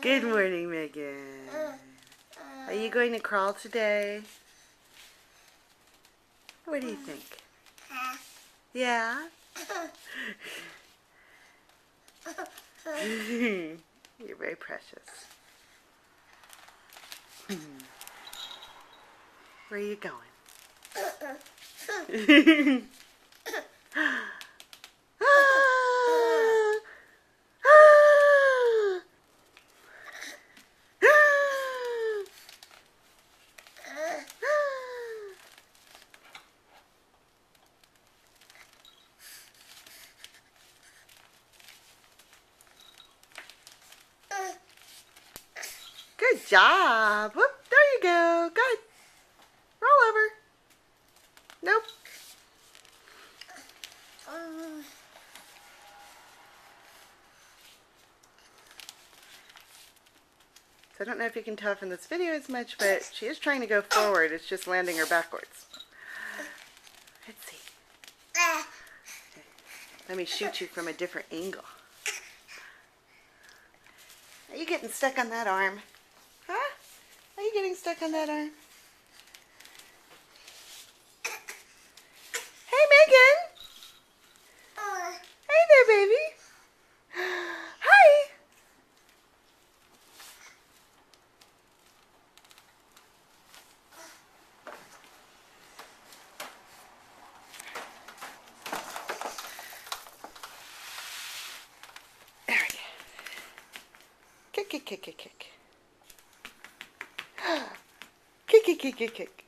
Good morning, Megan. Are you going to crawl today? What do you think? Yeah? You're very precious. Where are you going? Good job. Whoop, there you go. Good. Roll over. Nope. So I don't know if you can tell from this video as much, but she is trying to go forward. It's just landing her backwards. Let's see. Let me shoot you from a different angle. Are you getting stuck on that arm? Huh? Are you getting stuck on that arm? Hey, Megan! Hey there, baby! Hi! There we go. Kick, kick, kick, kick, kick. Kick, kick, kick, kick, kick.